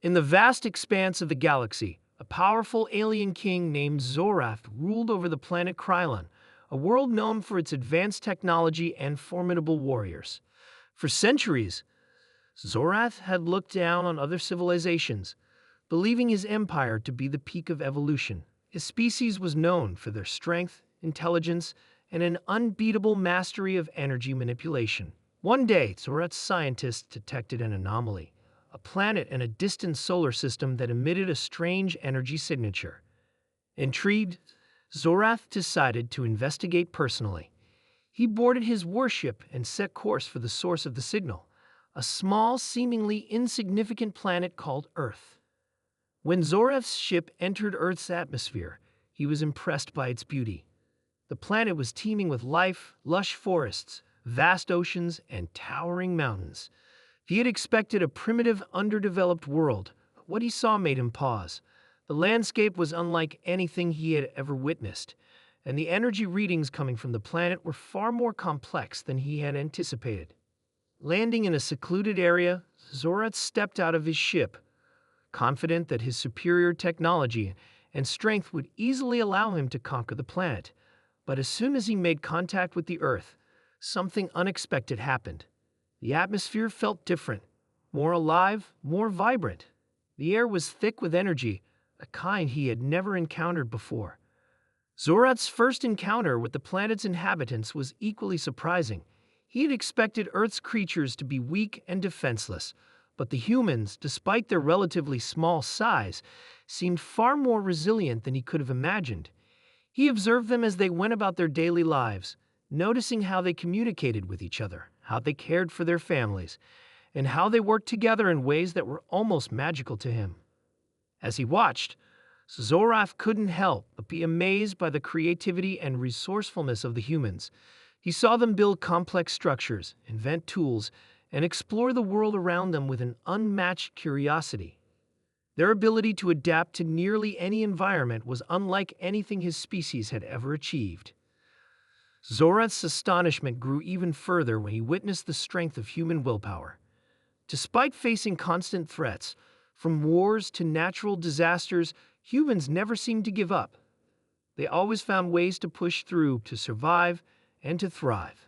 In the vast expanse of the galaxy, a powerful alien king named Zorath ruled over the planet Krylon, a world known for its advanced technology and formidable warriors. For centuries, Zorath had looked down on other civilizations, believing his empire to be the peak of evolution. His species was known for their strength, intelligence, and an unbeatable mastery of energy manipulation. One day, Zorath's scientists detected an anomaly, a planet in a distant solar system that emitted a strange energy signature. Intrigued, Zorath decided to investigate personally. He boarded his warship and set course for the source of the signal, a small, seemingly insignificant planet called Earth. When Zorath's ship entered Earth's atmosphere, he was impressed by its beauty. The planet was teeming with life, lush forests, vast oceans, and towering mountains. He had expected a primitive, underdeveloped world, but what he saw made him pause. The landscape was unlike anything he had ever witnessed, and the energy readings coming from the planet were far more complex than he had anticipated. Landing in a secluded area, Zorath stepped out of his ship, confident that his superior technology and strength would easily allow him to conquer the planet. But as soon as he made contact with the Earth, something unexpected happened. The atmosphere felt different, more alive, more vibrant. The air was thick with energy, a kind he had never encountered before. Zorath's first encounter with the planet's inhabitants was equally surprising. He had expected Earth's creatures to be weak and defenseless, but the humans, despite their relatively small size, seemed far more resilient than he could have imagined. He observed them as they went about their daily lives, noticing how they communicated with each other, how they cared for their families, and how they worked together in ways that were almost magical to him. As he watched, Zorath couldn't help but be amazed by the creativity and resourcefulness of the humans. He saw them build complex structures, invent tools, and explore the world around them with an unmatched curiosity. Their ability to adapt to nearly any environment was unlike anything his species had ever achieved. Zorath's astonishment grew even further when he witnessed the strength of human willpower. Despite facing constant threats, from wars to natural disasters, humans never seemed to give up. They always found ways to push through, to survive, and to thrive.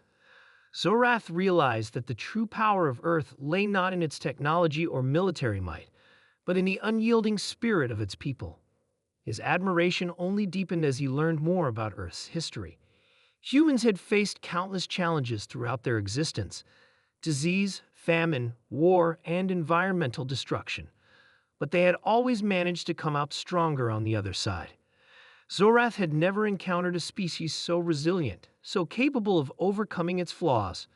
Zorath realized that the true power of Earth lay not in its technology or military might, but in the unyielding spirit of its people. His admiration only deepened as he learned more about Earth's history. Humans had faced countless challenges throughout their existence: disease, famine, war, and environmental destruction. But they had always managed to come out stronger on the other side. Zorath had never encountered a species so resilient, so capable of overcoming its flaws.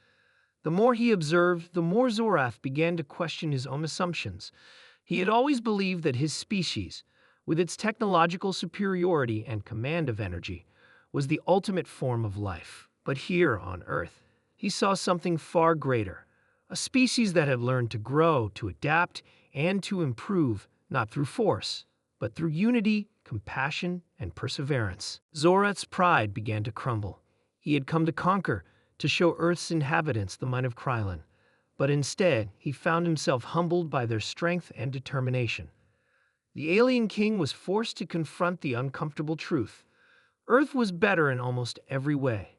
The more he observed, the more Zorath began to question his own assumptions. He had always believed that his species, with its technological superiority and command of energy, was the ultimate form of life. But here on Earth, he saw something far greater, a species that had learned to grow, to adapt, and to improve, not through force, but through unity, compassion, and perseverance. Zorath's pride began to crumble. He had come to conquer, to show Earth's inhabitants the might of Krylon. But instead, he found himself humbled by their strength and determination. The alien king was forced to confront the uncomfortable truth. Earth was better in almost every way.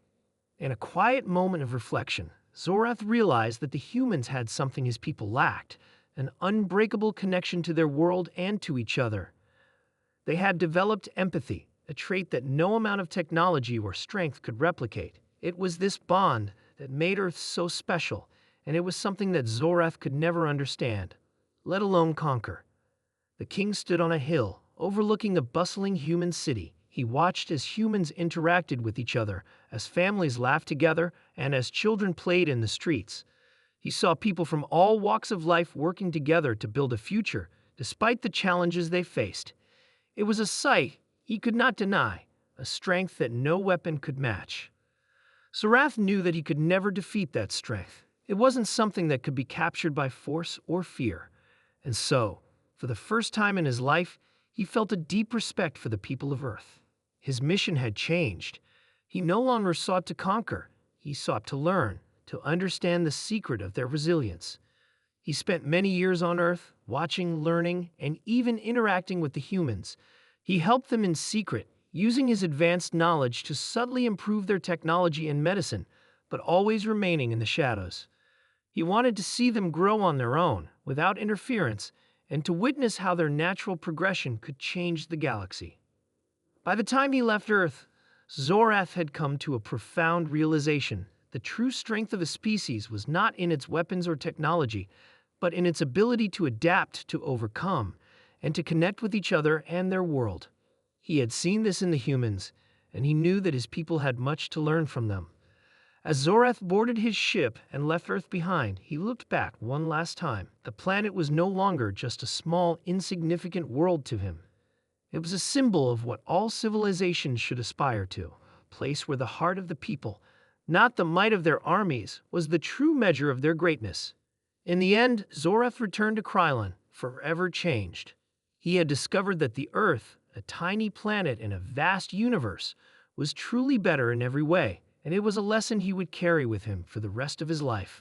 In a quiet moment of reflection, Zorath realized that the humans had something his people lacked: an unbreakable connection to their world and to each other. They had developed empathy, a trait that no amount of technology or strength could replicate. It was this bond that made Earth so special, and it was something that Zorath could never understand, let alone conquer. The king stood on a hill, overlooking the bustling human city. He watched as humans interacted with each other, as families laughed together, and as children played in the streets. He saw people from all walks of life working together to build a future, despite the challenges they faced. It was a sight he could not deny, a strength that no weapon could match. Zorath knew that he could never defeat that strength. It wasn't something that could be captured by force or fear. And so, for the first time in his life, he felt a deep respect for the people of Earth. His mission had changed. He no longer sought to conquer. He sought to learn, to understand the secret of their resilience. He spent many years on Earth, watching, learning, and even interacting with the humans. He helped them in secret, using his advanced knowledge to subtly improve their technology and medicine, but always remaining in the shadows. He wanted to see them grow on their own, without interference, and to witness how their natural progression could change the galaxy. By the time he left Earth, Zorath had come to a profound realization. The true strength of a species was not in its weapons or technology, but in its ability to adapt, to overcome, and to connect with each other and their world. He had seen this in the humans, and he knew that his people had much to learn from them. As Zorath boarded his ship and left Earth behind, he looked back one last time. The planet was no longer just a small, insignificant world to him. It was a symbol of what all civilizations should aspire to, a place where the heart of the people, not the might of their armies, was the true measure of their greatness. In the end, Zorath returned to Krylon, forever changed. He had discovered that the Earth, a tiny planet in a vast universe, was truly better in every way, and it was a lesson he would carry with him for the rest of his life.